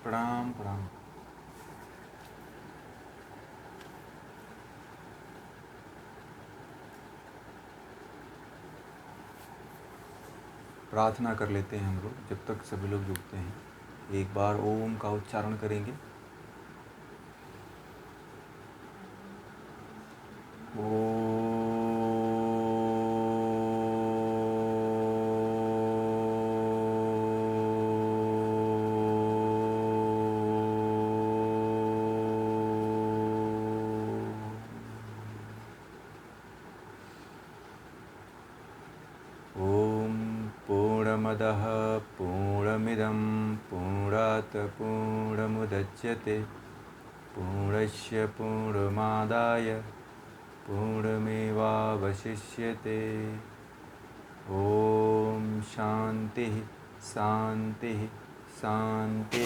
प्रणाम प्रणाम। प्रार्थना कर लेते हैं हम लोग जब तक सभी लोग जुड़ते हैं। एक बार ओम का उच्चारण करेंगे। पूर्णमदः पूर्णमिदं पूर्णात् पूर्णमुदच्यते पूर्णस्य पूर्णमादाय पूर्णमेवावशिष्यते। ओम शांति शांति शांति।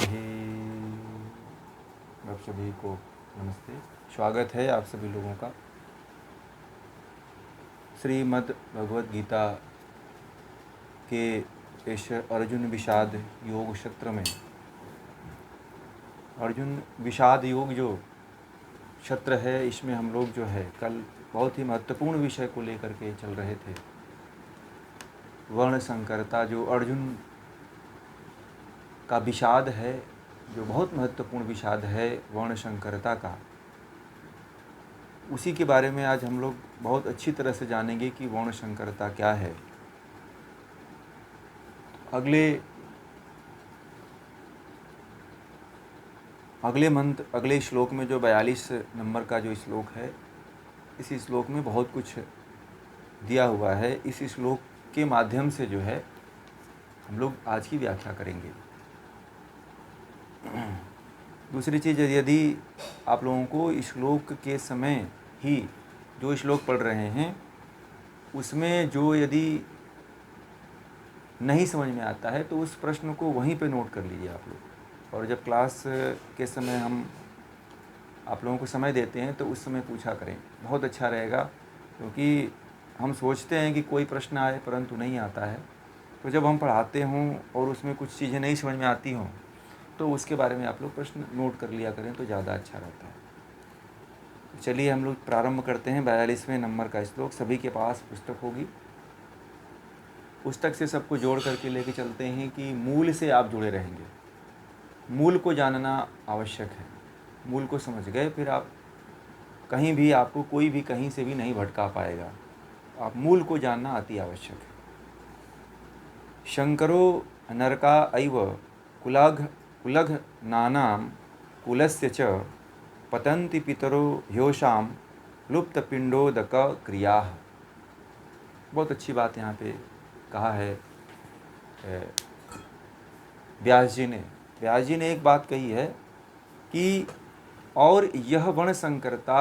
आप सभी को नमस्ते, स्वागत है आप सभी लोगों का श्रीमद् भगवद गीता के इस अर्जुन विषाद योग क्षेत्र में। अर्जुन विषाद योग जो क्षेत्र है, इसमें हम लोग जो है कल बहुत ही महत्वपूर्ण विषय को लेकर के चल रहे थे। वर्ण संकरता जो अर्जुन का विषाद है, जो बहुत महत्वपूर्ण विषाद है वर्ण संकरता का, उसी के बारे में आज हम लोग बहुत अच्छी तरह से जानेंगे कि वर्ण संकरता क्या है। अगले श्लोक में जो 42 नंबर का जो श्लोक है, इस श्लोक में बहुत कुछ दिया हुआ है। इस श्लोक के माध्यम से जो है हम लोग आज की व्याख्या करेंगे। दूसरी चीज़, यदि आप लोगों को श्लोक के समय ही जो श्लोक पढ़ रहे हैं उसमें जो यदि नहीं समझ में आता है तो उस प्रश्न को वहीं पे नोट कर लीजिए आप लोग। और जब क्लास के समय हम आप लोगों को समय देते हैं तो उस समय पूछा करें, बहुत अच्छा रहेगा। क्योंकि हम सोचते हैं कि कोई प्रश्न आए परंतु नहीं आता है, तो जब हम पढ़ाते हों और उसमें कुछ चीज़ें नहीं समझ में आती हों तो उसके बारे में आप लोग प्रश्न नोट कर लिया करें तो ज़्यादा अच्छा रहता है। चलिए हम लोग प्रारंभ करते हैं। 42वें नंबर का श्लोक। सभी के पास पुस्तक होगी, पुस्तक से सबको जोड़ करके लेके चलते हैं कि मूल से आप जुड़े रहेंगे। मूल को जानना आवश्यक है। मूल को समझ गए फिर आप कहीं भी, आपको कोई भी कहीं से भी नहीं भटका पाएगा। आप मूल को जानना अति आवश्यक है। शंकरो नरका ऐव कुलघ नानाम कुलस्य च पतन्ति पितरो ह्योषाम लुप्त पिंडोदक क्रियाः। बहुत अच्छी बात यहाँ पे कहा है व्यास जी ने एक बात कही है कि और यह वर्ण संकरता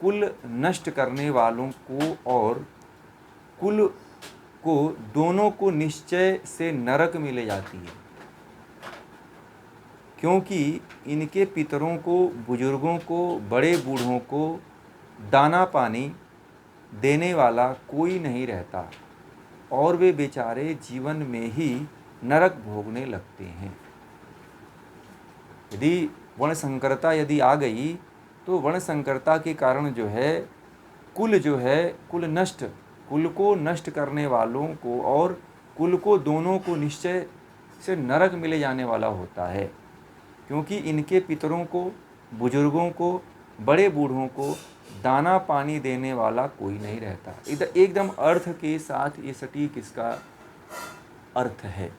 कुल नष्ट करने वालों को और कुल को दोनों को निश्चय से नरक में ले जाती है, क्योंकि इनके पितरों को, बुजुर्गों को, बड़े बूढ़ों को दाना पानी देने वाला कोई नहीं रहता और वे बेचारे जीवन में ही नरक भोगने लगते हैं। यदि वर्ण संकरता यदि आ गई तो वर्ण संकरता के कारण जो है कुल को नष्ट करने वालों को और कुल को दोनों को निश्चय से नरक में ले जाने वाला होता है, क्योंकि इनके पितरों को, बुजुर्गों को, बड़े बूढ़ों को दाना पानी देने वाला कोई नहीं रहता। एकदम अर्थ के साथ ये सटीक इसका अर्थ है।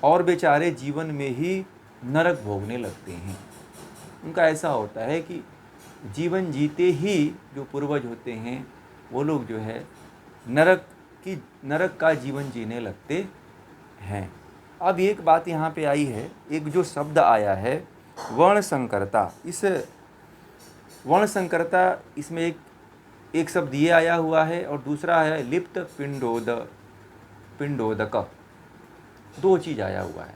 और बेचारे जीवन में ही नरक भोगने लगते हैं। उनका ऐसा होता है कि जीवन जीते ही जो पूर्वज होते हैं वो लोग जो है नरक का जीवन जीने लगते हैं। अब एक बात यहाँ पे आई है, एक जो शब्द आया है वर्ण संकरता। इस वर्ण संकरता, इसमें एक शब्द ये आया हुआ है और दूसरा है लिप्त पिंडोदक। दो चीज़ आया हुआ है।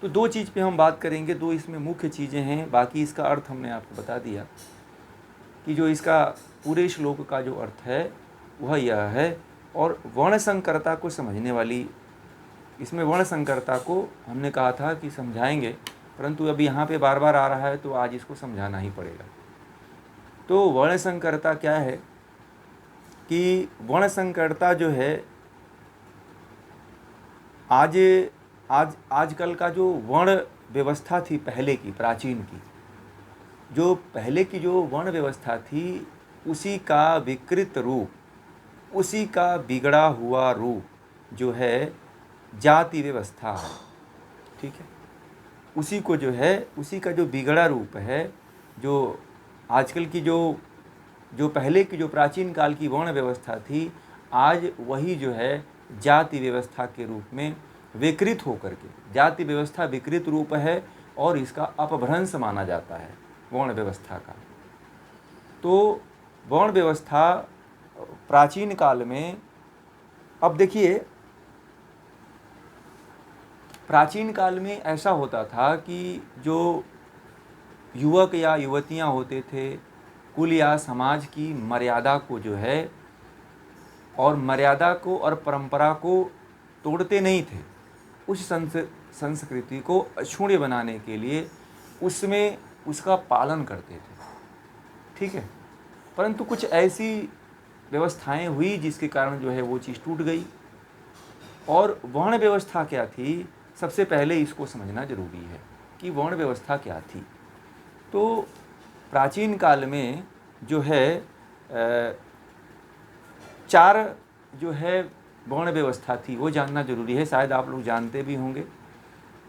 तो दो चीज़ पे हम बात करेंगे। दो इसमें मुख्य चीज़ें हैं, बाकी इसका अर्थ हमने आपको बता दिया कि जो इसका पूरे श्लोक का जो अर्थ है वह यह है। और वर्ण संकरता को समझने वाली, इसमें वर्ण संकरता को हमने कहा था कि समझाएंगे परंतु अब यहाँ पे बार बार आ रहा है तो आज इसको समझाना ही पड़ेगा। तो वर्ण संकरता क्या है कि वर्ण संकरता जो है आज आज आजकल का जो वर्ण व्यवस्था थी पहले की, प्राचीन की, जो पहले की जो वर्ण व्यवस्था थी उसी का विकृत रूप, उसी का बिगड़ा हुआ रूप जो है जाति व्यवस्था है। ठीक है, उसी को जो है, उसी का जो बिगड़ा रूप है, जो आजकल की जो पहले की जो प्राचीन काल की वर्ण व्यवस्था थी, आज वही जो है जाति व्यवस्था के रूप में विकृत होकर के, जाति व्यवस्था विकृत रूप है और इसका अपभ्रंश माना जाता है वर्ण व्यवस्था का। तो वर्ण व्यवस्था प्राचीन काल में, अब देखिए प्राचीन काल में ऐसा होता था कि जो युवक या युवतियां होते थे, कुल या समाज की मर्यादा को जो है, और मर्यादा को और परंपरा को तोड़ते नहीं थे, उस संस्कृति को अक्षुण्य बनाने के लिए उसमें उसका पालन करते थे। ठीक है, परंतु कुछ ऐसी व्यवस्थाएं हुई जिसके कारण जो है वो चीज़ टूट गई। और वर्ण व्यवस्था क्या थी, सबसे पहले इसको समझना जरूरी है कि वर्ण व्यवस्था क्या थी। तो प्राचीन काल में जो है 4 जो है वर्ण व्यवस्था थी, वो जानना जरूरी है, शायद आप लोग जानते भी होंगे।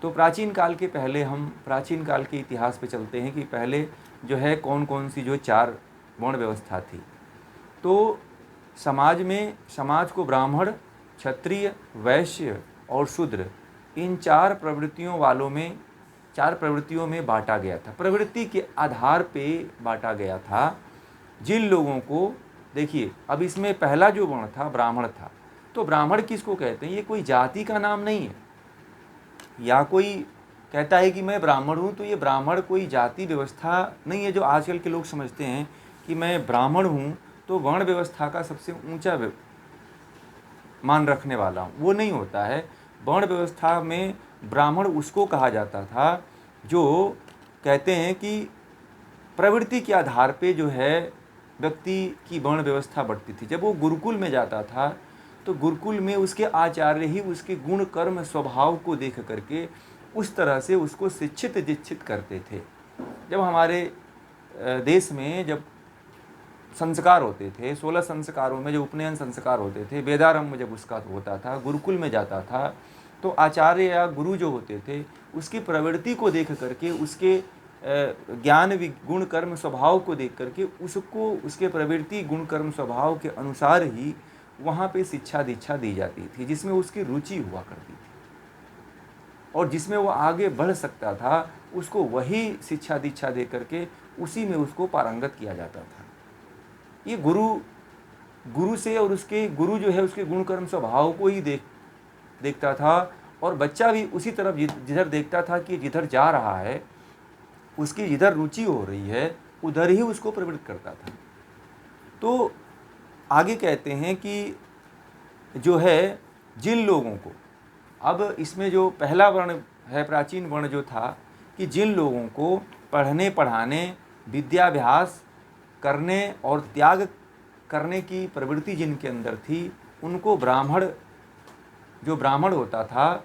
तो प्राचीन काल के पहले हम प्राचीन काल के इतिहास पे चलते हैं कि पहले जो है कौन कौन सी जो 4 वर्ण व्यवस्था थी। तो समाज को ब्राह्मण, क्षत्रिय, वैश्य और शूद्र, इन 4 प्रवृत्तियों में बांटा गया था। प्रवृत्ति के आधार पे बांटा गया था। जिन लोगों को, देखिए अब इसमें पहला जो वर्ण था ब्राह्मण था। तो ब्राह्मण किसको कहते हैं, ये कोई जाति का नाम नहीं है, या कोई कहता है कि मैं ब्राह्मण हूँ तो ये ब्राह्मण कोई जाति व्यवस्था नहीं है, जो आजकल के लोग समझते हैं कि मैं ब्राह्मण हूँ तो वर्ण व्यवस्था का सबसे ऊंचा मान रखने वाला हूँ, वो नहीं होता है। वर्ण व्यवस्था में ब्राह्मण उसको कहा जाता था जो कहते हैं कि प्रवृत्ति के आधार पे जो है व्यक्ति की वर्ण व्यवस्था बढ़ती थी। जब वो गुरुकुल में जाता था तो गुरुकुल में उसके आचार्य ही उसके गुण कर्म स्वभाव को देख करके उस तरह से उसको शिक्षित दीक्षित करते थे। जब हमारे देश में जब संस्कार होते थे, 16 संस्कारों में जो उपनयन संस्कार होते थे, वेदारंभ जब उसका होता था, गुरुकुल में जाता था, तो आचार्य या गुरु जो होते थे उसकी प्रवृत्ति को देख करके, उसके ज्ञान गुण कर्म स्वभाव को देख करके उसको उसके प्रवृत्ति गुण कर्म स्वभाव के अनुसार ही वहाँ पे शिक्षा दीक्षा दी जाती थी, जिसमें उसकी रुचि हुआ करती थी और जिसमें वो आगे बढ़ सकता था, उसको वही शिक्षा दीक्षा दे करके उसी में उसको पारंगत किया जाता था। ये गुरु से, और उसके गुरु जो है उसके गुण कर्म स्वभाव को ही देखता था, और बच्चा भी उसी तरफ जिधर देखता था कि जिधर जा रहा है, उसकी जिधर रुचि हो रही है उधर ही उसको प्रवृत्त करता था। तो आगे कहते हैं कि जो है जिन लोगों को, अब इसमें जो पहला वर्ण है प्राचीन वर्ण जो था, कि जिन लोगों को पढ़ने पढ़ाने, विद्याभ्यास करने और त्याग करने की प्रवृत्ति जिनके अंदर थी, उनको ब्राह्मण, जो ब्राह्मण होता था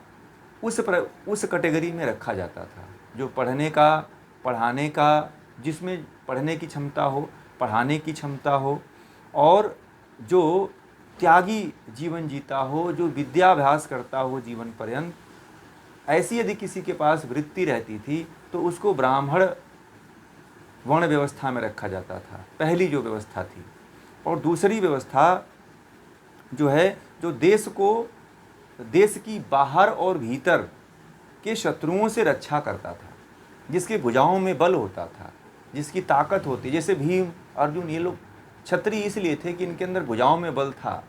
उस कैटेगरी में रखा जाता था। जो पढ़ने का, पढ़ाने का, जिसमें पढ़ने की क्षमता हो, पढ़ाने की क्षमता हो, और जो त्यागी जीवन जीता हो, जो विद्याभ्यास करता हो जीवन पर्यंत, ऐसी यदि किसी के पास वृत्ति रहती थी तो उसको ब्राह्मण वर्ण व्यवस्था में रखा जाता था, पहली जो व्यवस्था थी। और दूसरी व्यवस्था जो है, जो देश की बाहर और भीतर के शत्रुओं से रक्षा करता था, जिसके भुजाओं में बल होता था, जिसकी ताकत होती, जैसे भीम अर्जुन, ये लोग क्षत्रिय इसलिए थे कि इनके अंदर भुजाओं में बल था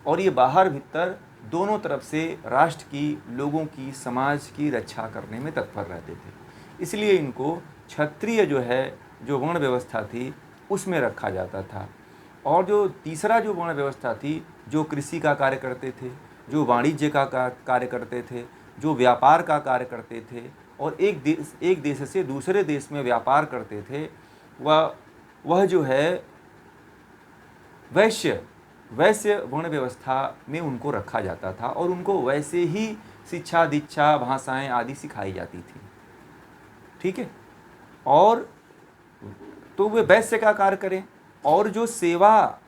और ये बाहर भीतर दोनों तरफ से राष्ट्र की, लोगों की, समाज की रक्षा करने में तत्पर रहते थे। इसलिए इनको क्षत्रिय जो है, जो वर्ण व्यवस्था थी उसमें रखा जाता था। और जो तीसरा जो वर्ण व्यवस्था थी, जो कृषि का कार्य करते थे, जो वाणिज्य का कार्य करते थे, जो व्यापार का कार्य करते थे, और एक देश से दूसरे देश में व्यापार करते थे, वह जो है वैश्य वर्ण व्यवस्था में उनको रखा जाता था और उनको वैसे ही शिक्षा, दीक्षा, भाषाएं आदि सिखाई जाती थी। ठीक है। और तो वे वैश्य का कार्य करें, और जो सेवा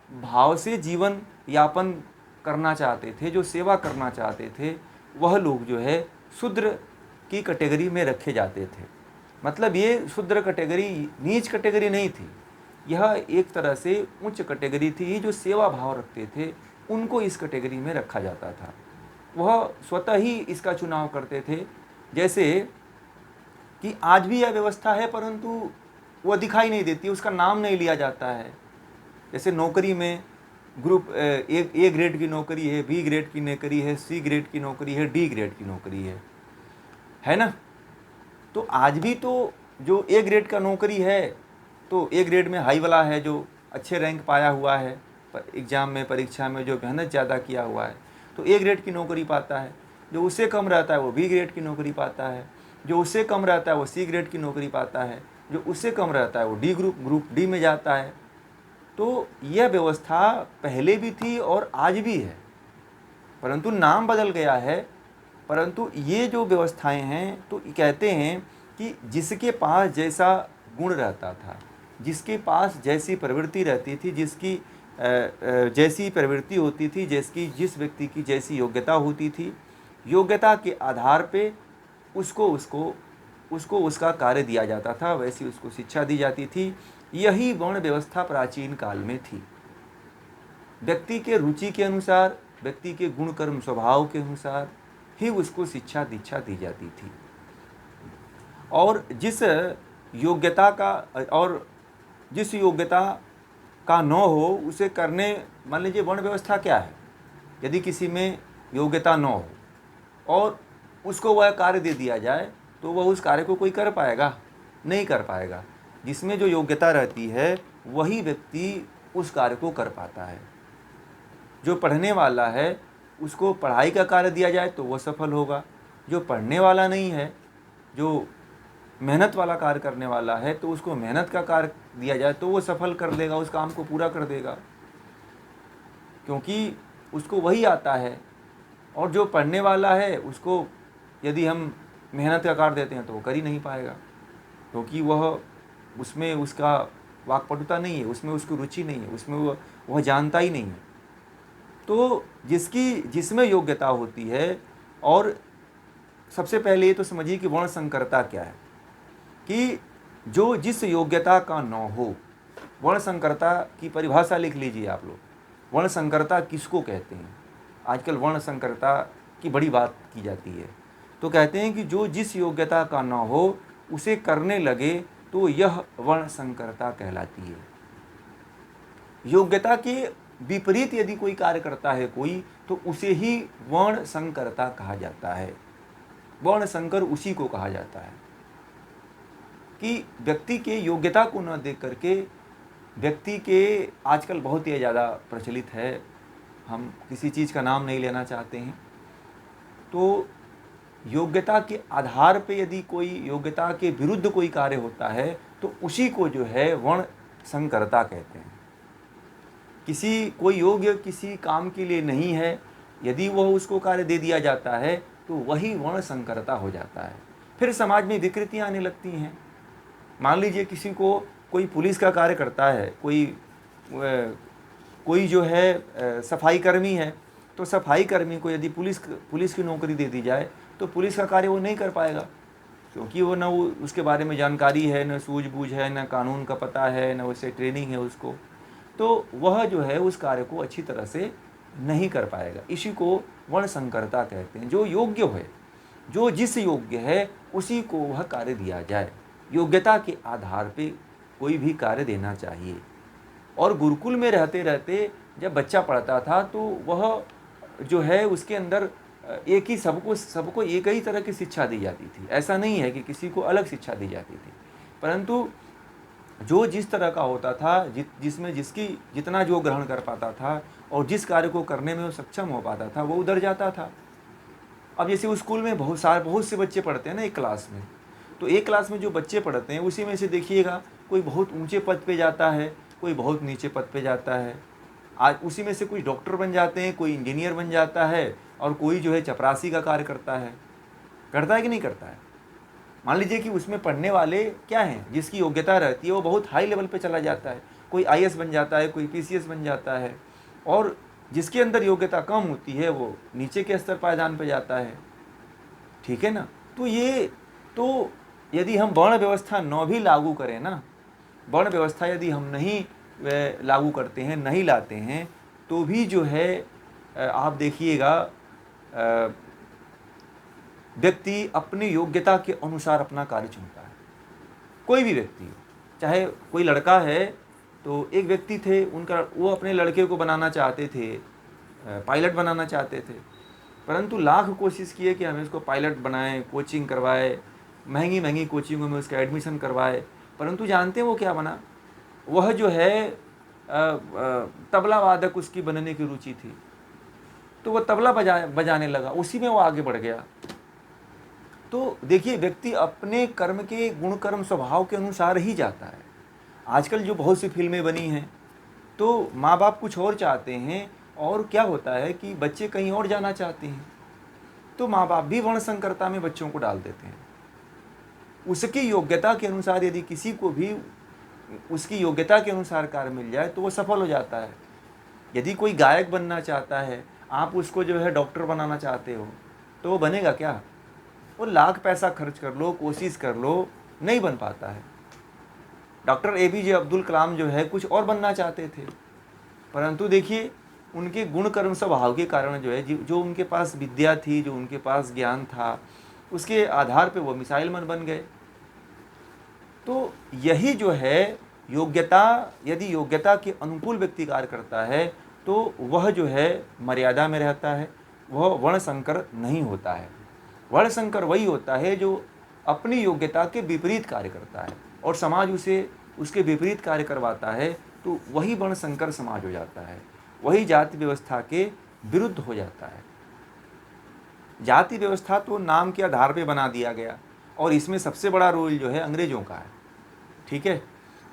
भाव से जीवन यापन करना चाहते थे, जो सेवा करना चाहते थे, वह लोग जो है शूद्र की कैटेगरी में रखे जाते थे। मतलब ये शूद्र कैटेगरी नीच कैटेगरी नहीं थी, यह एक तरह से उच्च कैटेगरी थी। जो सेवा भाव रखते थे उनको इस कैटेगरी में रखा जाता था। वह स्वतः ही इसका चुनाव करते थे। जैसे कि आज भी यह व्यवस्था है, परंतु वह दिखाई नहीं देती, उसका नाम नहीं लिया जाता है। जैसे नौकरी में ग्रुप ए ग्रेड की नौकरी है, बी ग्रेड की नौकरी है, सी ग्रेड की नौकरी है, डी ग्रेड की नौकरी है ना। तो आज भी तो जो ए ग्रेड का नौकरी है, तो ए ग्रेड में हाई वाला है, जो अच्छे रैंक पाया हुआ है, एग्ज़ाम में, परीक्षा में जो मेहनत ज़्यादा किया हुआ है, तो ए ग्रेड की नौकरी पाता है। जो उससे कम रहता है वो बी ग्रेड की नौकरी पाता है, जो उससे कम रहता है वो सी ग्रेड की नौकरी पाता है, जो उससे कम रहता है वो डी ग्रुप डी में जाता है। तो यह व्यवस्था पहले भी थी और आज भी है, परंतु नाम बदल गया है। परंतु ये जो व्यवस्थाएं हैं, तो कहते हैं कि जिसके पास जैसा गुण रहता था, जिसके पास जैसी प्रवृत्ति रहती थी, जिसकी जैसी प्रवृत्ति होती थी, जिस व्यक्ति की जैसी योग्यता होती थी, योग्यता के आधार पे उसको उसका कार्य दिया जाता था, वैसी उसको शिक्षा दी जाती थी। यही वर्ण व्यवस्था प्राचीन काल में थी। व्यक्ति के रुचि के अनुसार, व्यक्ति के गुण कर्म स्वभाव के अनुसार ही उसको शिक्षा दीक्षा दी जाती थी। और जिस योग्यता का न हो उसे करने, मान लीजिए वर्ण व्यवस्था क्या है, यदि किसी में योग्यता न हो और उसको वह कार्य दे दिया जाए, तो वह उस कार्य को कोई कर पाएगा? नहीं कर पाएगा। जिसमें जो योग्यता रहती है वही व्यक्ति उस कार्य को कर पाता है। जो पढ़ने वाला है उसको पढ़ाई का कार्य दिया जाए तो वह सफल होगा। जो पढ़ने वाला नहीं है, जो मेहनत वाला कार्य करने वाला है, तो उसको मेहनत का कार्य दिया जाए तो वो सफल कर देगा, उस काम को पूरा कर देगा, क्योंकि उसको वही आता है। और जो पढ़ने वाला है उसको यदि हम मेहनत का कार्य देते हैं तो वो कर ही नहीं पाएगा, क्योंकि उसमें उसका वाक्पटुता नहीं है, उसमें उसकी रुचि नहीं है, उसमें वह जानता ही नहीं है। तो जिसमें योग्यता होती है, और सबसे पहले ये तो समझिए कि वर्ण संकरता क्या है, कि जो जिस योग्यता का न हो, वर्ण संकरता की परिभाषा लिख लीजिए आप लोग। वर्ण संकरता किसको कहते हैं? आजकल वर्ण संकरता की बड़ी बात की जाती है। तो कहते हैं कि जो जिस योग्यता का न हो उसे करने लगे तो यह वर्ण संकरता कहलाती है। योग्यता के विपरीत यदि कोई कार्य करता है कोई, तो उसे ही वर्ण संकरता कहा जाता है। वर्ण संकर उसी को कहा जाता है कि व्यक्ति के योग्यता को न देख करके, व्यक्ति के आजकल बहुत ही ज़्यादा प्रचलित है, हम किसी चीज़ का नाम नहीं लेना चाहते हैं, तो योग्यता के आधार पे यदि कोई योग्यता के विरुद्ध कोई कार्य होता है तो उसी को जो है वर्ण संकरता कहते हैं। कोई योग्य किसी काम के लिए नहीं है, यदि वह उसको कार्य दे दिया जाता है तो वही वर्ण संकरता हो जाता है। फिर समाज में विकृतियाँ आने लगती हैं। मान लीजिए किसी को कोई पुलिस का कार्य करता है, कोई जो है सफाई कर्मी है, तो सफाई कर्मी को यदि पुलिस की नौकरी दे दी जाए तो पुलिस का कार्य वो नहीं कर पाएगा, क्योंकि वो उसके बारे में जानकारी है, न सूझबूझ है, न कानून का पता है, न उससे ट्रेनिंग है उसको, तो वह जो है उस कार्य को अच्छी तरह से नहीं कर पाएगा। इसी को वर्ण संकरता कहते हैं। जो योग्य है, जो जिस योग्य है उसी को वह कार्य दिया जाए। योग्यता के आधार पे कोई भी कार्य देना चाहिए। और गुरुकुल में रहते रहते जब बच्चा पढ़ता था तो वह जो है उसके अंदर सबको एक ही तरह की शिक्षा दी जाती थी। ऐसा नहीं है कि किसी को अलग शिक्षा दी जाती थी, परंतु जो जिस तरह का होता था, जिसमें जिसकी जितना जो ग्रहण कर पाता था और जिस कार्य को करने में वो सक्षम हो पाता था वो उधर जाता था। अब जैसे उस स्कूल में बहुत से बच्चे पढ़ते हैं ना एक क्लास में, तो एक क्लास में जो बच्चे पढ़ते हैं उसी में से देखिएगा कोई बहुत ऊंचे पद पे जाता है, कोई बहुत नीचे पद पे जाता है। आज उसी में से कुछ डॉक्टर बन जाते हैं, कोई इंजीनियर बन जाता है, और कोई जो है चपरासी का कार्य करता है कि नहीं करता है। मान लीजिए कि उसमें पढ़ने वाले क्या हैं, जिसकी योग्यता रहती है वो बहुत हाई लेवल पे चला जाता है, कोई आईएएस बन जाता है, कोई पीसीएस बन जाता है, और जिसके अंदर योग्यता कम होती है वो नीचे के स्तर पायदान पे जाता है। ठीक है ना। तो यदि हम वर्ण व्यवस्था न भी लागू करें ना, वर्ण व्यवस्था यदि हम नहीं लागू करते हैं, नहीं लाते हैं, तो भी जो है आप देखिएगा व्यक्ति अपनी योग्यता के अनुसार अपना कार्य चुनता है। कोई भी व्यक्ति, चाहे कोई लड़का है, तो एक व्यक्ति थे, वो अपने लड़के को बनाना चाहते थे, पायलट बनाना चाहते थे, परंतु लाख कोशिश किए कि हमें उसको पायलट बनाएं, कोचिंग करवाए, महंगी महंगी कोचिंगों में उसका एडमिशन करवाए, परंतु जानते हैं वो क्या बना? वह जो है तबला वादक उसकी बनने की रुचि थी, तो वह तबला बजाने लगा, उसी में वो आगे बढ़ गया। तो देखिए, व्यक्ति अपने कर्म के गुण कर्म स्वभाव के अनुसार ही जाता है। आजकल जो बहुत सी फिल्में बनी हैं, तो माँ बाप कुछ और चाहते हैं, और क्या होता है कि बच्चे कहीं और जाना चाहते हैं, तो माँ बाप भी वर्ण संकरता में बच्चों को डाल देते हैं। उसकी योग्यता के अनुसार यदि किसी को भी उसकी योग्यता के अनुसार कार्य मिल जाए तो वो सफल हो जाता है। यदि कोई गायक बनना चाहता है, आप उसको जो है डॉक्टर बनाना चाहते हो, तो वो बनेगा क्या? वो लाख पैसा खर्च कर लो, कोशिश कर लो, नहीं बन पाता है। डॉक्टर एपीजे अब्दुल कलाम जो है कुछ और बनना चाहते थे, परंतु देखिए उनके गुण कर्म स्वभाव के कारण जो है, जो उनके पास विद्या थी, जो उनके पास ज्ञान था, उसके आधार पे वो मिसाइल मैन बन गए। तो यही जो है योग्यता, यदि योग्यता के अनुकूल व्यक्ति कार्य करता है तो वह जो है मर्यादा में रहता है, वह वर्णसंकर नहीं होता है। वर्णसंकर वही होता है जो अपनी योग्यता के विपरीत कार्य करता है और समाज उसे उसके विपरीत कार्य करवाता है, तो वही वर्णसंकर समाज हो जाता है, वही जाति व्यवस्था के विरुद्ध हो जाता है। जाति व्यवस्था तो नाम के आधार पे बना दिया गया, और इसमें सबसे बड़ा रोल जो है अंग्रेजों का है। ठीक है,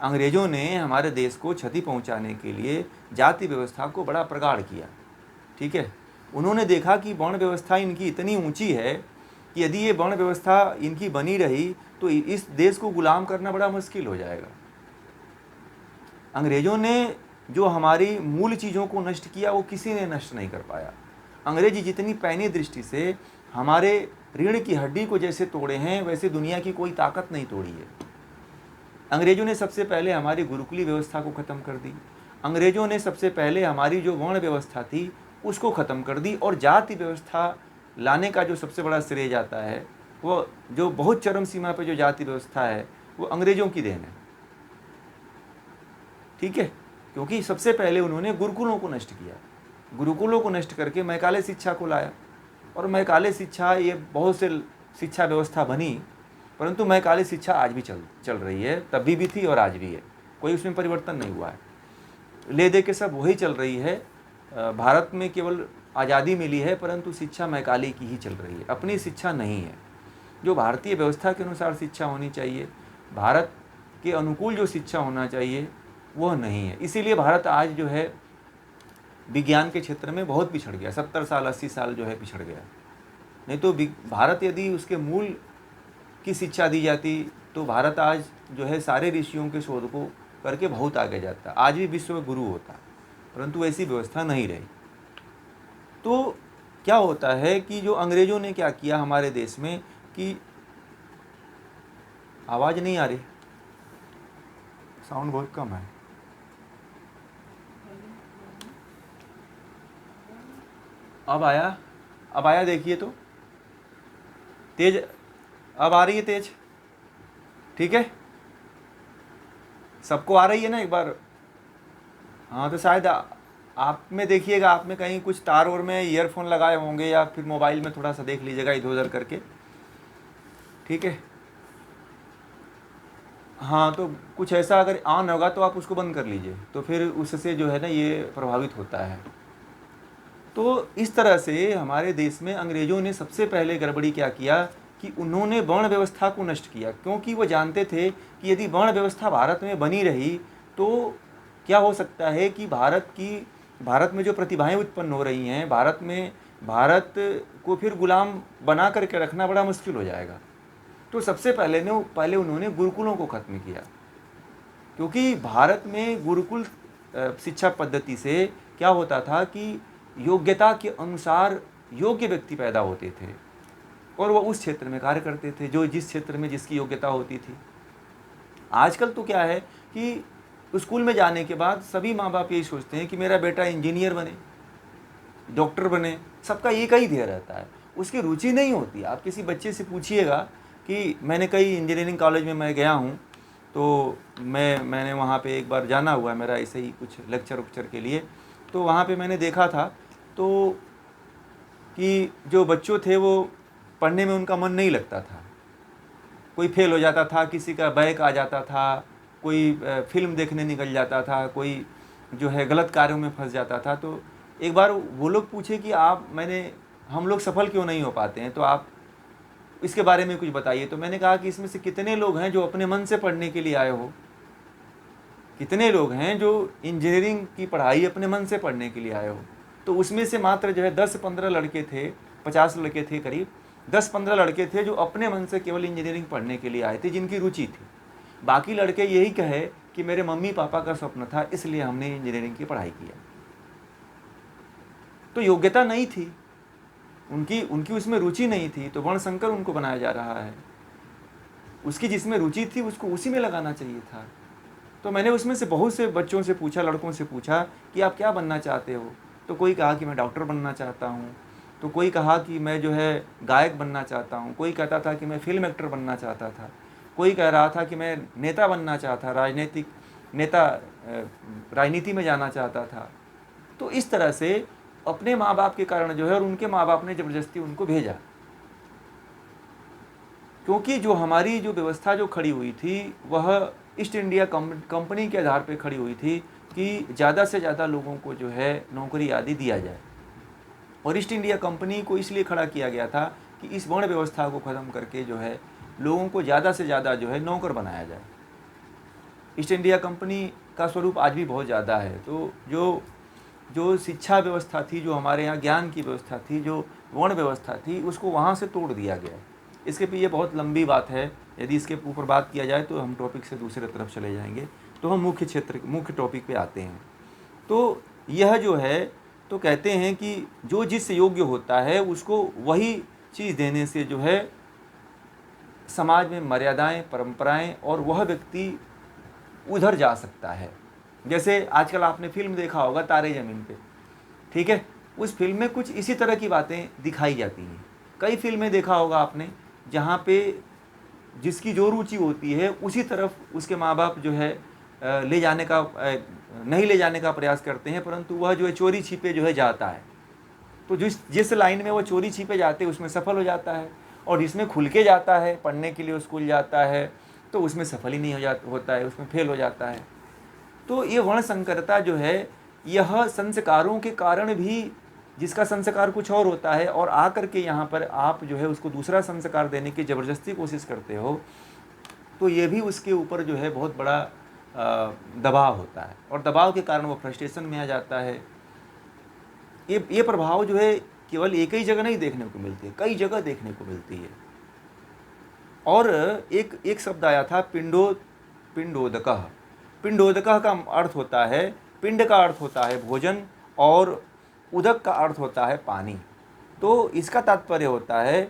अंग्रेजों ने हमारे देश को क्षति पहुंचाने के लिए जाति व्यवस्था को बड़ा प्रगाढ़ किया। ठीक है, उन्होंने देखा कि वर्ण व्यवस्था इनकी इतनी ऊंची है कि यदि ये वर्ण व्यवस्था इनकी बनी रही तो इस देश को गुलाम करना बड़ा मुश्किल हो जाएगा। अंग्रेजों ने जो हमारी मूल चीज़ों को नष्ट किया वो किसी ने नष्ट नहीं कर पाया। अंग्रेजी जितनी पैनी दृष्टि से हमारे रीढ़ की हड्डी को जैसे तोड़े हैं, वैसे दुनिया की कोई ताकत नहीं तोड़ी है। अंग्रेजों ने सबसे पहले हमारी गुरुकुली व्यवस्था को ख़त्म कर दी। अंग्रेजों ने सबसे पहले हमारी जो वर्ण व्यवस्था थी उसको ख़त्म कर दी, और जाति व्यवस्था लाने का जो सबसे बड़ा श्रेय जाता है, वो जो बहुत चरम सीमा पे जो जाति व्यवस्था है वो अंग्रेजों की देन है। ठीक है, क्योंकि सबसे पहले उन्होंने गुरुकुलों को नष्ट किया, गुरुकुलों को नष्ट करके मैकाले शिक्षा को लाया, और मैकाले शिक्षा ये बहुत से शिक्षा व्यवस्था बनी, परंतु मैकाले शिक्षा आज भी चल रही है, तभी भी थी और आज भी है, कोई उसमें परिवर्तन नहीं हुआ है। ले दे के सब वही चल रही है। भारत में केवल आज़ादी मिली है, परंतु शिक्षा मैकाले की ही चल रही है, अपनी शिक्षा नहीं है। जो भारतीय व्यवस्था के अनुसार शिक्षा होनी चाहिए, भारत के अनुकूल जो शिक्षा होना चाहिए वह नहीं है। इसीलिए भारत आज जो है विज्ञान के क्षेत्र में बहुत पिछड़ गया, 70 साल 80 साल जो है पिछड़ गया। नहीं तो भारत यदि उसके मूल की शिक्षा दी जाती तो भारत आज जो है सारे ऋषियों के शोध को करके बहुत आगे जाता, आज भी विश्व में गुरु होता, परंतु ऐसी व्यवस्था नहीं रही। तो क्या होता है कि जो अंग्रेजों ने क्या किया हमारे देश में कि आवाज़ नहीं आ रही, साउंड बहुत कम है। अब आया देखिए तो तेज, अब आ रही है तेज। ठीक है, सबको आ रही है ना एक बार? हाँ, तो शायद आप में देखिएगा, आप में कहीं कुछ तार और में ईयरफोन लगाए होंगे, या फिर मोबाइल में थोड़ा सा देख लीजिएगा इधर उधर करके। ठीक है, हाँ, तो कुछ ऐसा अगर ऑन होगा तो आप उसको बंद कर लीजिए, तो फिर उससे जो है ना ये प्रभावित होता है। तो इस तरह से हमारे देश में अंग्रेज़ों ने सबसे पहले गड़बड़ी क्या किया कि उन्होंने वर्ण व्यवस्था को नष्ट किया, क्योंकि वो जानते थे कि यदि वर्ण व्यवस्था भारत में बनी रही तो क्या हो सकता है कि भारत में जो प्रतिभाएं उत्पन्न हो रही हैं, भारत को फिर गुलाम बना करके रखना बड़ा मुश्किल हो जाएगा। तो सबसे पहले उन्होंने गुरुकुलों को ख़त्म किया, क्योंकि भारत में गुरुकुल शिक्षा पद्धति से क्या होता था कि योग्यता के अनुसार योग्य व्यक्ति पैदा होते थे और वह उस क्षेत्र में कार्य करते थे जो जिस क्षेत्र में जिसकी योग्यता होती थी। आजकल तो क्या है कि स्कूल में जाने के बाद सभी माँ बाप यही सोचते हैं कि मेरा बेटा इंजीनियर बने, डॉक्टर बने, सबका एक ही ध्येय रहता है, उसकी रुचि नहीं होती। आप किसी बच्चे से पूछिएगा कि मैंने कई इंजीनियरिंग कॉलेज में मैं गया हूँ, तो मैंने वहाँ पे एक बार जाना हुआ है मेरा ऐसे ही कुछ लेक्चर के लिए, तो वहाँ पे मैंने देखा था तो कि जो बच्चों थे वो पढ़ने में उनका मन नहीं लगता था, कोई फेल हो जाता था, किसी का बैक आ जाता था, कोई फिल्म देखने निकल जाता था, कोई जो है गलत कार्यों में फंस जाता था। तो एक बार वो लोग पूछे कि हम लोग सफल क्यों नहीं हो पाते हैं, तो आप इसके बारे में कुछ बताइए। तो मैंने कहा कि इसमें से कितने लोग हैं जो अपने मन से पढ़ने के लिए आए हो, कितने लोग हैं जो इंजीनियरिंग की पढ़ाई अपने मन से पढ़ने के लिए आए हो। तो उसमें से मात्र जो है 10-15 लड़के थे, 50 लड़के थे करीब, 10-15 लड़के थे जो अपने मन से केवल इंजीनियरिंग पढ़ने के लिए आए थे, जिनकी रुचि थी। बाकी लड़के यही कहे कि मेरे मम्मी पापा का स्वप्न था इसलिए हमने इंजीनियरिंग की पढ़ाई किया। तो योग्यता नहीं थी उनकी उसमें रुचि नहीं थी, तो वर्णशंकर उनको बनाया जा रहा है। उसकी जिसमें रुचि थी उसको उसी में लगाना चाहिए था। तो मैंने उसमें से बहुत से बच्चों से पूछा, लड़कों से पूछा कि आप क्या बनना चाहते हो। तो कोई कहा कि मैं डॉक्टर बनना चाहता हूँ, तो कोई कहा कि मैं जो है गायक बनना चाहता हूँ, कोई कहता था कि मैं फिल्म एक्टर बनना चाहता था, कोई कह रहा था कि मैं नेता बनना चाहता, राजनीति में जाना चाहता था। तो इस तरह से अपने माँ बाप के कारण जो है, और उनके माँ बाप ने ज़बरदस्ती उनको भेजा, क्योंकि जो हमारी जो व्यवस्था जो खड़ी हुई थी वह ईस्ट इंडिया कंपनी के आधार पर खड़ी हुई थी कि ज़्यादा से ज़्यादा लोगों को जो है नौकरी आदि दिया जाए। और ईस्ट इंडिया कंपनी को इसलिए खड़ा किया गया था कि इस वर्ण व्यवस्था को ख़त्म करके जो है लोगों को ज़्यादा से ज़्यादा जो है नौकर बनाया जाए। ईस्ट इंडिया कंपनी का स्वरूप आज भी बहुत ज़्यादा है। तो जो शिक्षा व्यवस्था थी, जो हमारे यहाँ ज्ञान की व्यवस्था थी, जो वर्ण व्यवस्था थी, उसको वहाँ से तोड़ दिया गया। इसके पे ये बहुत लंबी बात है, यदि इसके ऊपर बात किया जाए तो हम टॉपिक से दूसरे तरफ चले जाएंगे। तो हम मुख्य टॉपिक पे आते हैं। तो यह जो है तो कहते हैं कि जो जिस योग्य होता है उसको वही चीज़ देने से जो है समाज में मर्यादाएं, परंपराएं और वह व्यक्ति उधर जा सकता है। जैसे आजकल आपने फिल्म देखा होगा तारे ज़मीन पे, ठीक है, उस फिल्म में कुछ इसी तरह की बातें दिखाई जाती हैं। कई फिल्में देखा होगा आपने जहाँ पे जिसकी जो रुचि होती है उसी तरफ उसके माँ बाप जो है नहीं ले जाने का प्रयास करते हैं, परंतु वह जो है चोरी छिपे जो है जाता है। तो जिस लाइन में वो चोरी छिपे जाते हैं उसमें सफल हो जाता है, और जिसमें खुल के जाता है पढ़ने के लिए स्कूल जाता है तो उसमें सफल ही नहीं होता है, उसमें फेल हो जाता है। तो ये वर्ण संकरता जो है यह संस्कारों के कारण भी, जिसका संस्कार कुछ और होता है और आकर के यहाँ पर आप जो है उसको दूसरा संस्कार देने की ज़बरदस्ती कोशिश करते हो, तो ये भी उसके ऊपर जो है बहुत बड़ा दबाव होता है, और दबाव के कारण वो फ्रस्ट्रेशन में आ जाता है। ये प्रभाव जो है केवल एक ही जगह नहीं देखने को मिलती है, कई जगह देखने को मिलती है। और एक शब्द आया था पिंडोदकः। पिंडोदकः का अर्थ होता है, पिंड का अर्थ होता है भोजन और उदक का अर्थ होता है पानी। तो इसका तात्पर्य होता है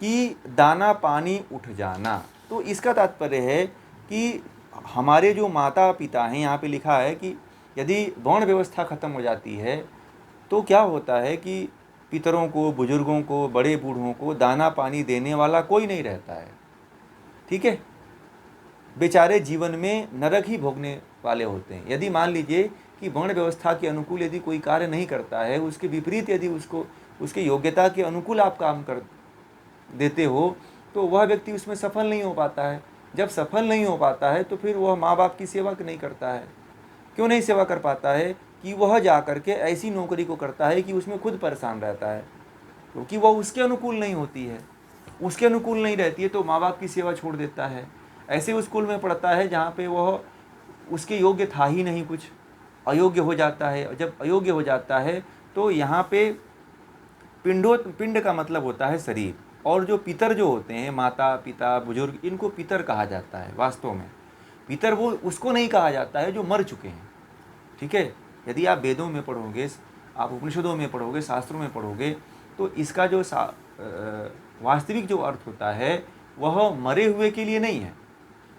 कि दाना पानी उठ जाना। तो इसका तात्पर्य है कि हमारे जो माता पिता हैं, यहाँ पे लिखा है कि यदि वर्ण व्यवस्था ख़त्म हो जाती है तो क्या होता है कि पितरों को, बुजुर्गों को, बड़े बूढ़ों को दाना पानी देने वाला कोई नहीं रहता है, ठीक है, बेचारे जीवन में नरक ही भोगने वाले होते हैं। यदि मान लीजिए कि वर्ण व्यवस्था के अनुकूल यदि कोई कार्य नहीं करता है, उसके विपरीत यदि उसके योग्यता के अनुकूल आप काम कर देते हो तो वह व्यक्ति उसमें सफल नहीं हो पाता है। जब सफल नहीं हो पाता है तो फिर वह माँ बाप की सेवा नहीं करता है। क्यों नहीं सेवा कर पाता है? कि वह जा कर के ऐसी नौकरी को करता है कि उसमें खुद परेशान रहता है, क्योंकि वह उसके अनुकूल नहीं होती है, उसके अनुकूल नहीं रहती है, तो माँ बाप की सेवा छोड़ देता है। ऐसे स्कूल में पढ़ता है जहाँ पे वह उसके योग्य था ही नहीं, कुछ अयोग्य हो जाता है। और जब अयोग्य हो जाता है तो यहाँ पे पिंड का मतलब होता है शरीर, और जो पितर जो होते हैं, माता पिता बुजुर्ग, इनको पितर कहा जाता है। वास्तव में पितर वो उसको नहीं कहा जाता है जो मर चुके हैं। ठीक है, यदि आप वेदों में पढ़ोगे, आप उपनिषदों में पढ़ोगे, शास्त्रों में पढ़ोगे, तो इसका जो वास्तविक जो अर्थ होता है वह मरे हुए के लिए नहीं है,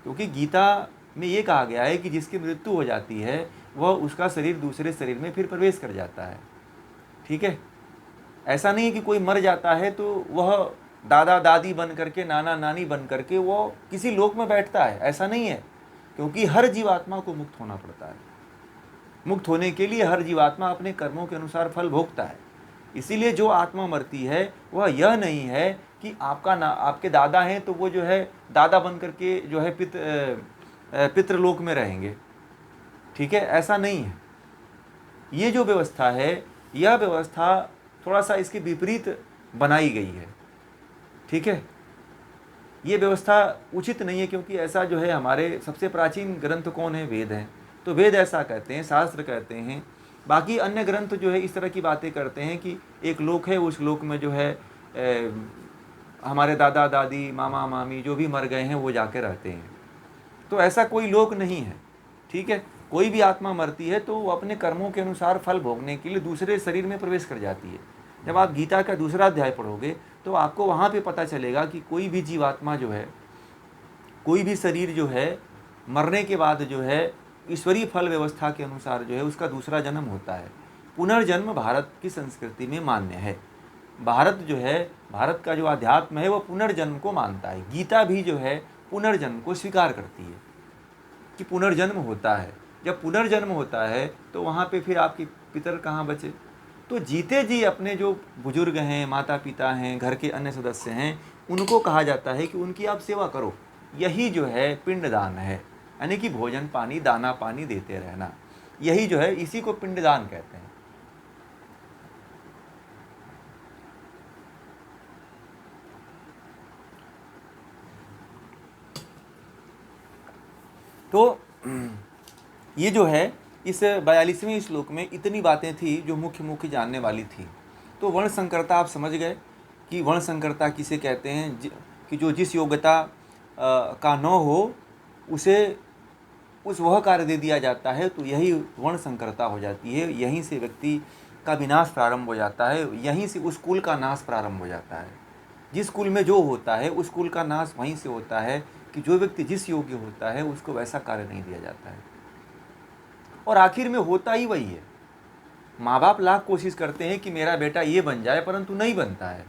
क्योंकि गीता में ये कहा गया है कि जिसकी मृत्यु हो जाती है वह उसका शरीर दूसरे शरीर में फिर प्रवेश कर जाता है। ठीक है, ऐसा नहीं है कि कोई मर जाता है तो वह दादा दादी बन करके, नाना नानी बन करके वो किसी लोक में बैठता है, ऐसा नहीं है। क्योंकि हर जीवात्मा को मुक्त होना पड़ता है। मुक्त होने के लिए हर जीवात्मा अपने कर्मों के अनुसार फल भोगता है। इसीलिए जो आत्मा मरती है वह यह नहीं है कि आपके दादा हैं तो वो जो है दादा बन करके जो है पितृलोक में रहेंगे। ठीक है, ऐसा नहीं है। ये जो व्यवस्था है, यह व्यवस्था थोड़ा सा इसके विपरीत बनाई गई है। ठीक है, ये व्यवस्था उचित नहीं है, क्योंकि ऐसा जो है, हमारे सबसे प्राचीन ग्रंथ कौन है? वेद हैं। तो वेद ऐसा कहते हैं, शास्त्र कहते हैं। बाकी अन्य ग्रंथ जो है इस तरह की बातें करते हैं कि एक लोक है, उस लोक में जो है हमारे दादा दादी, मामा मामी जो भी मर गए हैं वो जाके रहते हैं। तो ऐसा कोई लोक नहीं है। ठीक है, कोई भी आत्मा मरती है तो वो अपने कर्मों के अनुसार फल भोगने के लिए दूसरे शरीर में प्रवेश कर जाती है। जब आप गीता का दूसरा अध्याय पढ़ोगे तो आपको वहाँ पे पता चलेगा कि कोई भी जीवात्मा जो है, कोई भी शरीर जो है, मरने के बाद जो है ईश्वरीय फल व्यवस्था के अनुसार जो है उसका दूसरा जन्म होता है। पुनर्जन्म भारत की संस्कृति में मान्य है। भारत जो है, भारत का जो अध्यात्म है वो पुनर्जन्म को मानता है। गीता भी जो है पुनर्जन्म को स्वीकार करती है कि पुनर्जन्म होता है। जब पुनर्जन्म होता है तो वहाँ पे फिर आपके पितर कहाँ बचे? तो जीते जी अपने जो बुजुर्ग हैं, माता पिता हैं, घर के अन्य सदस्य हैं, उनको कहा जाता है कि उनकी आप सेवा करो। यही जो है पिंडदान है, यानी कि भोजन पानी, दाना पानी देते रहना। यही जो है, इसी को पिंडदान कहते हैं। तो ये जो है इस 42वें श्लोक में इतनी बातें थी जो मुख्य मुख्य जानने वाली थी। तो वर्ण संकरता आप समझ गए कि वर्ण संकरता किसे कहते हैं, कि जो जिस योग्यता का न हो उसे वह कार्य दे दिया जाता है, तो यही वर्ण संकरता हो जाती है। यहीं से व्यक्ति का विनाश प्रारंभ हो जाता है, यहीं से उस कुल का नाश प्रारंभ हो जाता है। जिस कुल में जो होता है उस कुल का नाश वहीं से होता है कि जो व्यक्ति जिस योग्य होता है उसको वैसा कार्य नहीं दिया जाता है, और आखिर में होता ही वही है। माँ बाप लाख कोशिश करते हैं कि मेरा बेटा ये बन जाए, परंतु नहीं बनता है।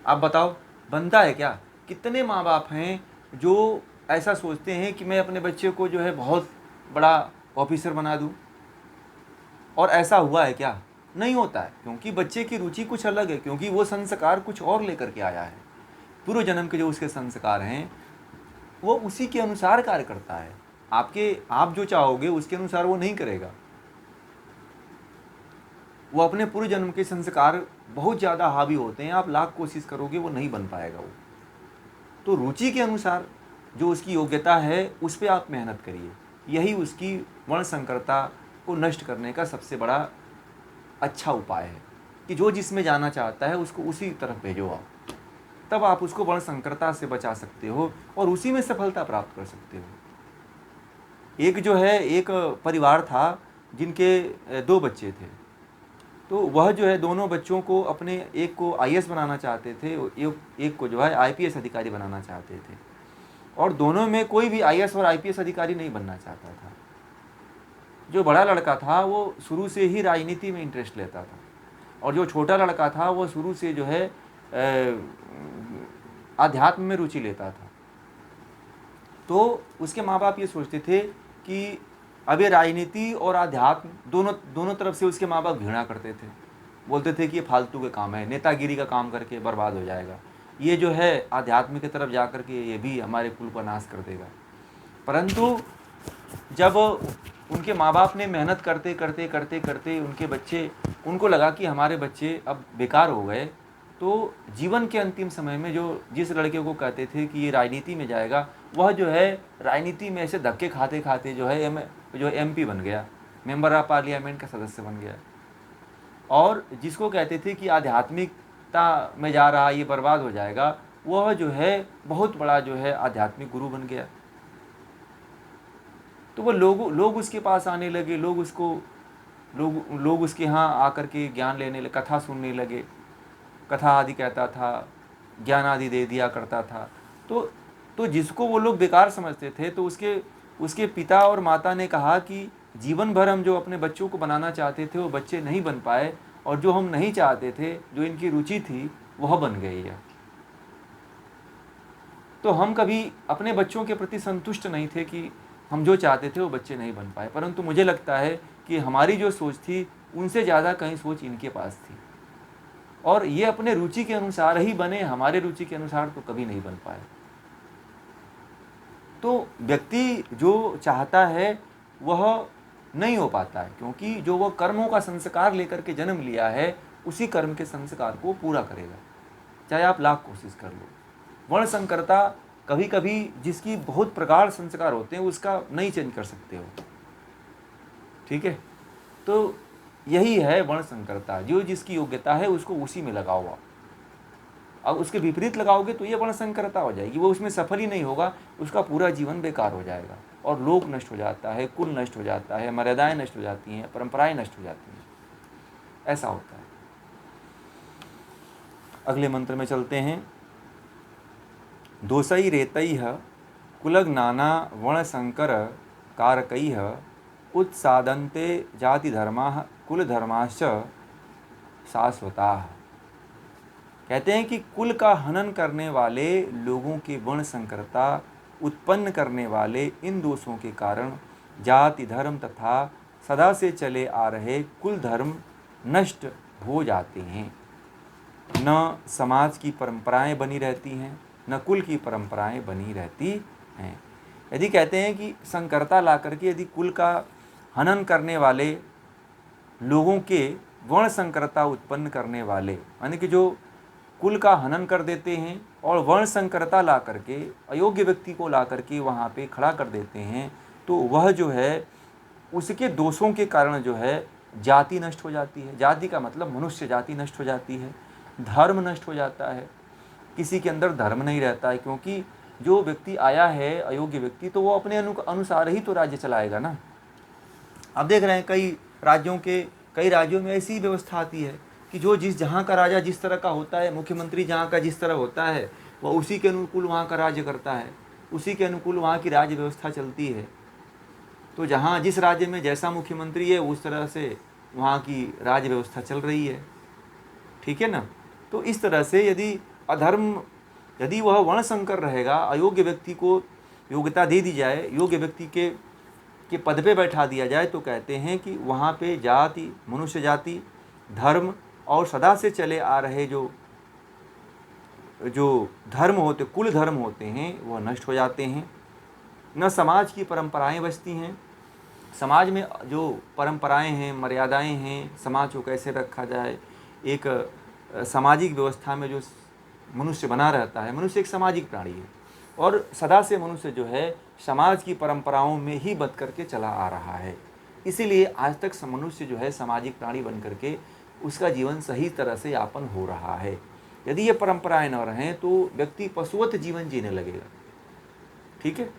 आप बताओ, बनता है क्या? कितने माँ बाप हैं जो ऐसा सोचते हैं कि मैं अपने बच्चे को जो है बहुत बड़ा ऑफिसर बना दूं, और ऐसा हुआ है क्या? नहीं होता है, क्योंकि बच्चे की रुचि कुछ अलग है, क्योंकि वो संस्कार कुछ और लेकर के आया है। पूर्व जन्म के जो उसके संस्कार हैं वो उसी के अनुसार कार्य करता है। आप जो चाहोगे उसके अनुसार वो नहीं करेगा। वो अपने पूर्व जन्म के संस्कार बहुत ज़्यादा हावी होते हैं, आप लाख कोशिश करोगे वो नहीं बन पाएगा वो। तो रुचि के अनुसार जो उसकी योग्यता है उस पर आप मेहनत करिए। यही उसकी वर्ण संकरता को नष्ट करने का सबसे बड़ा अच्छा उपाय है, कि जो जिसमें जाना चाहता है उसको उसी तरफ भेजो आप, तब आप उसको वर्ण संकरता से बचा सकते हो और उसी में सफलता प्राप्त कर सकते हो। एक परिवार था जिनके 2 बच्चे थे, तो वह जो है दोनों बच्चों को अपने, एक को आईएएस बनाना चाहते थे, एक को जो है आईपीएस अधिकारी बनाना चाहते थे, और दोनों में कोई भी आईएएस और आईपीएस अधिकारी नहीं बनना चाहता था। जो बड़ा लड़का था वो शुरू से ही राजनीति में इंटरेस्ट लेता था, और जो छोटा लड़का था वो शुरू से जो है आध्यात्म में रुचि लेता था। तो उसके माँ बाप ये सोचते थे कि अब ये राजनीति और आध्यात्म दोनों तरफ से उसके माँ बाप घृणा करते थे। बोलते थे कि ये फालतू के काम है, नेतागिरी का काम करके बर्बाद हो जाएगा, ये जो है आध्यात्म की तरफ जा कर के ये भी हमारे कुल का नाश कर देगा। परंतु जब उनके माँ बाप ने मेहनत करते करते करते करते उनके बच्चे, उनको लगा कि हमारे बच्चे अब बेकार हो गए, तो जीवन के अंतिम समय में जो जिस लड़के को कहते थे कि ये राजनीति में जाएगा, वह जो है राजनीति में ऐसे धक्के खाते खाते जो है MP बन गया, मेंबर ऑफ पार्लियामेंट का सदस्य बन गया। और जिसको कहते थे कि आध्यात्मिकता में जा रहा, ये बर्बाद हो जाएगा, वह जो है बहुत बड़ा जो है आध्यात्मिक गुरु बन गया। तो वो लोग उसके पास आने लगे, लोग उसके यहाँ आकर के ज्ञान लेने लगे, कथा सुनने लगे, कथा आदि कहता था, ज्ञान आदि दे दिया करता था। तो जिसको वो लोग बेकार समझते थे, तो उसके पिता और माता ने कहा कि जीवन भर हम जो अपने बच्चों को बनाना चाहते थे वो बच्चे नहीं बन पाए, और जो हम नहीं चाहते थे, जो इनकी रुचि थी, वह बन गई है। तो हम कभी अपने बच्चों के प्रति संतुष्ट नहीं थे कि हम जो चाहते थे वो बच्चे नहीं बन पाए, परंतु मुझे लगता है कि हमारी जो सोच थी उनसे ज़्यादा कहीं सोच इनके पास थी, और ये अपने रुचि के अनुसार ही बने, हमारे रुचि के अनुसार तो कभी नहीं बन पाए। तो व्यक्ति जो चाहता है वह नहीं हो पाता है, क्योंकि जो वह कर्मों का संस्कार लेकर के जन्म लिया है, उसी कर्म के संस्कार को पूरा करेगा, चाहे आप लाख कोशिश कर लो। वर्ण संकरता कभी कभी जिसकी बहुत प्रगाढ़ संस्कार होते हैं उसका नहीं चेंज कर सकते हो, ठीक है। तो यही है वर्ण संकरता, जो जिसकी योग्यता है उसको उसी में लगाओ आप। अब उसके विपरीत लगाओगे तो ये वर्ण संकरता हो जाएगी, वो उसमें सफल ही नहीं होगा, उसका पूरा जीवन बेकार हो जाएगा, और लोक नष्ट हो जाता है, कुल नष्ट हो जाता है, मर्यादाएं नष्ट हो जाती हैं, परंपराएं नष्ट हो जाती हैं, ऐसा होता है। अगले मंत्र में चलते हैं। दोषई रेतैः कुलज्ञाना वर्णसंकर कारकैः उत्सादन्ते जातिधर्माः कुलधर्माश्च शाश्वताः। कहते हैं कि कुल का हनन करने वाले लोगों की वर्ण संकरता उत्पन्न करने वाले इन दोषों के कारण जाति धर्म तथा सदा से चले आ रहे कुल धर्म नष्ट हो जाते हैं। न समाज की परंपराएं बनी रहती हैं, न कुल की परंपराएं बनी रहती हैं। यदि कहते हैं कि संकरता ला करके यदि कुल का हनन करने वाले लोगों के वर्ण संकरता उत्पन्न करने वाले, यानी कि जो कुल का हनन कर देते हैं और वर्ण संकरता ला करके अयोग्य व्यक्ति को ला करके वहाँ पे खड़ा कर देते हैं, तो वह जो है उसके दोषों के कारण जो है जाति नष्ट हो जाती है। जाति का मतलब मनुष्य जाति नष्ट हो जाती है, धर्म नष्ट हो जाता है, किसी के अंदर धर्म नहीं रहता है, क्योंकि जो व्यक्ति आया है अयोग्य व्यक्ति, तो वो अपने अनुसार ही तो राज्य चलाएगा ना। अब देख रहे हैं कई राज्यों में ऐसी व्यवस्था आती है कि जो जहाँ का राजा जिस तरह का होता है, मुख्यमंत्री जहाँ का जिस तरह होता है, वह उसी के अनुकूल वहाँ का राज्य करता है, उसी के अनुकूल वहाँ की राज्य व्यवस्था चलती है। तो जहाँ जिस राज्य में जैसा मुख्यमंत्री है उस तरह से वहाँ की राज्य व्यवस्था चल रही है, ठीक है ना। तो इस तरह से यदि वह वर्ण संकर रहेगा, अयोग्य व्यक्ति को योग्यता दे दी जाए, योग्य व्यक्ति के पद पे बैठा दिया जाए, तो कहते हैं कि वहाँ पे जाति, मनुष्य जाति, धर्म और सदा से चले आ रहे जो धर्म होते, कुल धर्म होते हैं, वह नष्ट हो जाते हैं। न समाज की परंपराएं बचती हैं, समाज में जो परंपराएं हैं, मर्यादाएं हैं, समाज को कैसे रखा जाए, एक सामाजिक व्यवस्था में जो मनुष्य बना रहता है, मनुष्य एक सामाजिक प्राणी है, और सदा से मनुष्य जो है समाज की परंपराओं में ही बंध करके चला आ रहा है। इसीलिए आज तक मनुष्य जो है सामाजिक प्राणी बन करके उसका जीवन सही तरह से यापन हो रहा है। यदि ये परंपराएं न रहें तो व्यक्ति पशुवत जीवन जीने लगेगा, ठीक है।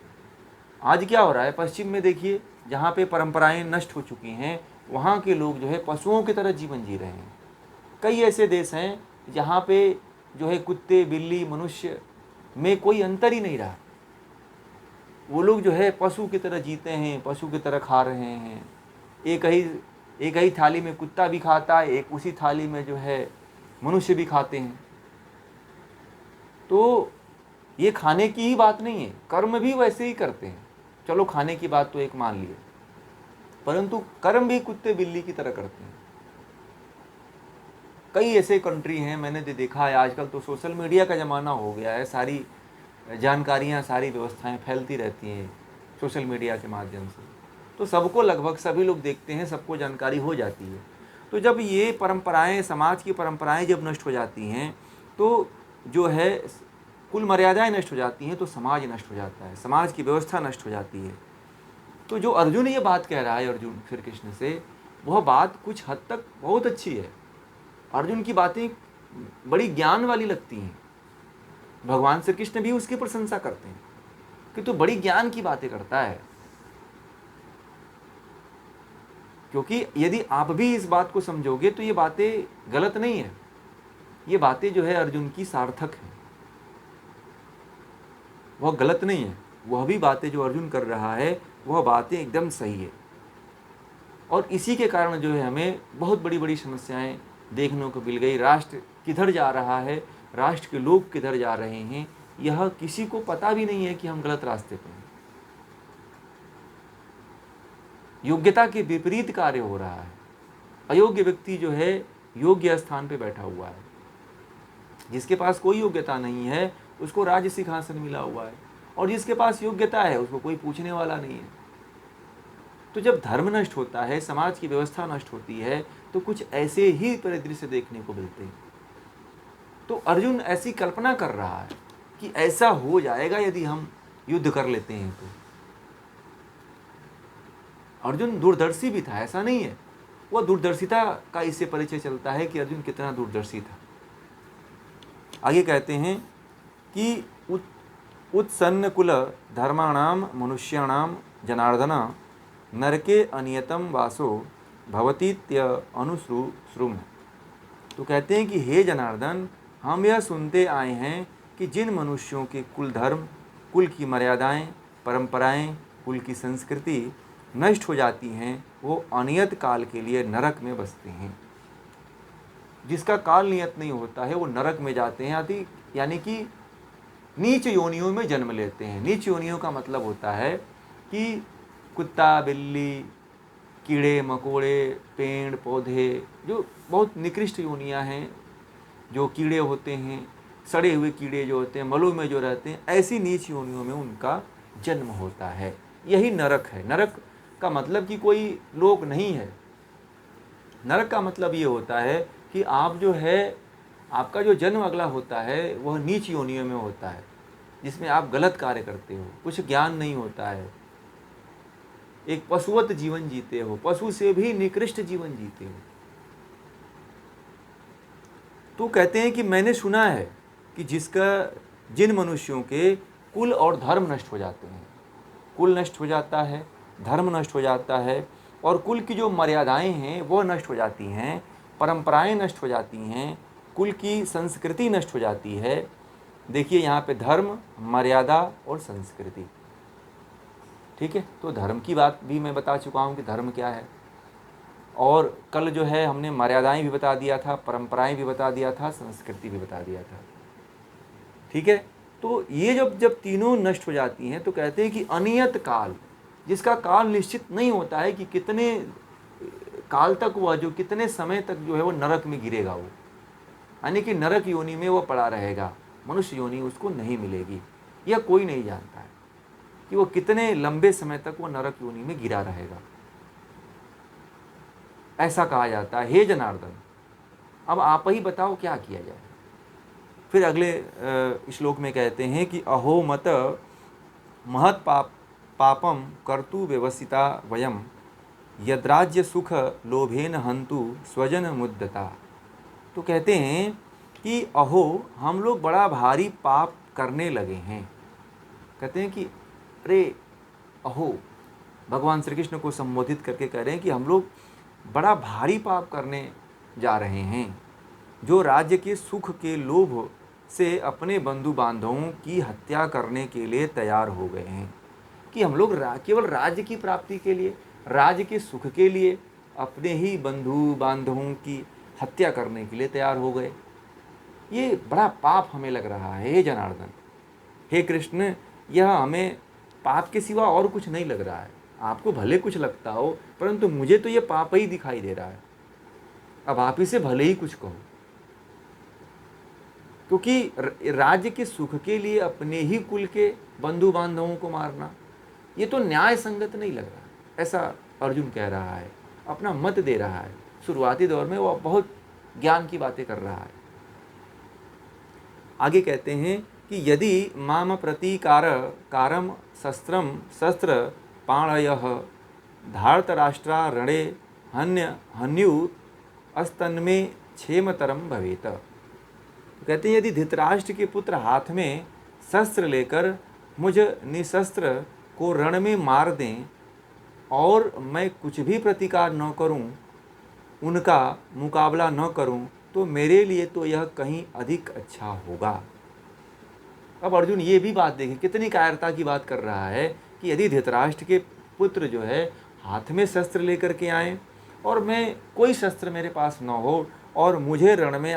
आज क्या हो रहा है, पश्चिम में देखिए, जहाँ पे परंपराएं नष्ट हो चुकी हैं, वहाँ के लोग जो है पशुओं की तरह जीवन जी रहे हैं। कई ऐसे देश हैं जहाँ पे जो है कुत्ते, बिल्ली, मनुष्य में कोई अंतर ही नहीं रहा, वो लोग जो है पशु की तरह जीते हैं, पशु की तरह खा रहे हैं। एक ही थाली में कुत्ता भी खाता है, एक उसी थाली में जो है मनुष्य भी खाते हैं। तो ये खाने की ही बात नहीं है, कर्म भी वैसे ही करते हैं। चलो खाने की बात तो एक मान लिए, परंतु कर्म भी कुत्ते बिल्ली की तरह करते हैं। कई ऐसे कंट्री हैं, मैंने देखा है, आजकल तो सोशल मीडिया का ज़माना हो गया है, सारी जानकारियाँ, सारी व्यवस्थाएं फैलती रहती हैं सोशल मीडिया के माध्यम से। तो सबको, लगभग सभी लोग देखते हैं, सबको जानकारी हो जाती है। तो जब ये परंपराएं, समाज की परंपराएं जब नष्ट हो जाती हैं, तो जो है कुल मर्यादाएं नष्ट हो जाती हैं, तो समाज नष्ट हो जाता है, समाज की व्यवस्था नष्ट हो जाती है। तो जो अर्जुन ये बात कह रहा है, अर्जुन श्री कृष्ण से, वह बात कुछ हद तक बहुत अच्छी है। अर्जुन की बातें बड़ी ज्ञान वाली लगती हैं। भगवान श्री कृष्ण भी उसकी प्रशंसा करते हैं कि तू बड़ी ज्ञान की बातें करता है। क्योंकि यदि आप भी इस बात को समझोगे तो ये बातें गलत नहीं है, ये बातें जो है अर्जुन की सार्थक है, वह गलत नहीं है। वह भी बातें जो अर्जुन कर रहा है वह बातें एकदम सही है। और इसी के कारण जो है हमें बहुत बड़ी बड़ी समस्याएं देखने को मिल गई। राष्ट्र किधर जा रहा है, राष्ट्र के लोग किधर जा रहे हैं, यह किसी को पता भी नहीं है कि हम गलत रास्ते पर हैं। योग्यता के विपरीत कार्य हो रहा है। अयोग्य व्यक्ति जो है योग्य स्थान पे बैठा हुआ है। जिसके पास कोई योग्यता नहीं है उसको राज्य सिंहासन मिला हुआ है, और जिसके पास योग्यता है उसको कोई पूछने वाला नहीं है। तो जब धर्म नष्ट होता है, समाज की व्यवस्था नष्ट होती है, तो कुछ ऐसे ही परिदृश्य देखने को मिलते हैं। तो अर्जुन ऐसी कल्पना कर रहा है कि ऐसा हो जाएगा यदि हम युद्ध कर लेते हैं तो। अर्जुन दूरदर्शी भी था, ऐसा नहीं है। वह दूरदर्शिता का इससे परिचय चलता है कि अर्जुन कितना दूरदर्शी था। आगे कहते हैं कि उत्सन्न कुल धर्माणाम मनुष्याणाम जनार्दन नरके अनियतम वासो भवतीत्य अनुश्रुम। तो कहते हैं कि हे जनार्दन, हम यह सुनते आए हैं कि जिन मनुष्यों के कुल धर्म, कुल की मर्यादाएं, परंपराएं, कुल की संस्कृति नष्ट हो जाती हैं, वो अनियत काल के लिए नरक में बसते हैं। जिसका काल नियत नहीं होता है वो नरक में जाते हैं, यानी कि नीच योनियों में जन्म लेते हैं। नीच योनियों का मतलब होता है कि कुत्ता, बिल्ली, कीड़े मकोड़े, पेड़ पौधे, जो बहुत निकृष्ट योनियां हैं, जो कीड़े होते हैं, सड़े हुए कीड़े जो होते हैं, मलों में जो रहते हैं, ऐसी नीच योनियों में उनका जन्म होता है। यही नरक है। नरक का मतलब कि कोई लोक नहीं है। नरक का मतलब ये होता है कि आप जो है, आपका जो जन्म अगला होता है वह नीच योनियों में होता है, जिसमें आप गलत कार्य करते हो, कुछ ज्ञान नहीं होता है, एक पशुवत जीवन जीते हो, पशु से भी निकृष्ट जीवन जीते हो। तो कहते हैं कि मैंने सुना है कि जिन मनुष्यों के कुल और धर्म नष्ट हो जाते हैं, कुल नष्ट हो जाता है, धर्म नष्ट हो जाता है, और कुल की जो मर्यादाएं हैं वो नष्ट हो जाती हैं, परंपराएं नष्ट हो जाती हैं, कुल की संस्कृति नष्ट हो जाती है। देखिए यहाँ पे धर्म, मर्यादा और संस्कृति, ठीक है। तो धर्म की बात भी मैं बता चुका हूँ कि धर्म क्या है, और कल जो है हमने मर्यादाएं भी बता दिया था, परंपराएं भी बता दिया था, संस्कृति भी बता दिया था, ठीक है। तो ये जब तीनों नष्ट हो जाती हैं तो कहते हैं कि अनियत काल, जिसका काल निश्चित नहीं होता है कि कितने काल तक वह, जो कितने समय तक जो है वो नरक में गिरेगा, वो यानी कि नरक योनि में वो पड़ा रहेगा, मनुष्य योनि उसको नहीं मिलेगी। यह कोई नहीं जानता है कि वो कितने लंबे समय तक वो नरक योनि में गिरा रहेगा। ऐसा कहा जाता है। हे जनार्दन, अब आप ही बताओ क्या किया जाए। फिर अगले श्लोक में कहते हैं कि अहो मत महत् पापम कर्तु व्यवसिता वयम यद्राज्य सुख लोभेन हंतु स्वजन मुद्दता। तो कहते हैं कि अहो, हम लोग बड़ा भारी पाप करने लगे हैं। कहते हैं कि अरे अहो, भगवान श्री कृष्ण को संबोधित करके कह रहे हैं कि हम लोग बड़ा भारी पाप करने जा रहे हैं, जो राज्य के सुख के लोभ से अपने बंधु बांधवों की हत्या करने के लिए तैयार हो गए हैं। कि हम लोग केवल राज्य की प्राप्ति के लिए, राज्य के सुख के लिए अपने ही बंधु बांधवों की हत्या करने के लिए तैयार हो गए। ये बड़ा पाप हमें लग रहा है। हे जनार्दन, हे कृष्ण, यह हमें पाप के सिवा और कुछ नहीं लग रहा है। आपको भले कुछ लगता हो, परंतु मुझे तो ये पाप ही दिखाई दे रहा है। अब आप इसे भले ही कुछ कहो, क्योंकि राज्य के सुख के लिए अपने ही कुल के बंधु बांधवों को मारना, ये तो न्याय संगत नहीं लग रहा। ऐसा अर्जुन कह रहा है, अपना मत दे रहा है। शुरुआती दौर में वो बहुत ज्ञान की बातें कर रहा है। आगे कहते हैं कि यदि माम कारम शस्त्र पाणयः धार्तराष्ट्रा रणे हन्युत अस्तन्मे क्षेमतरम भवेत। कहते हैं यदि धृतराष्ट्र के पुत्र हाथ में शस्त्र लेकर मुझ निशस्त्र को रण में मार दें और मैं कुछ भी प्रतिकार न करूं, उनका मुकाबला न करूं, तो मेरे लिए तो यह कहीं अधिक अच्छा होगा। अब अर्जुन ये भी बात देखें, कितनी कायरता की बात कर रहा है कि यदि धृतराष्ट्र के पुत्र जो है हाथ में शस्त्र लेकर के आए और मैं कोई शस्त्र मेरे पास न हो और मुझे रण में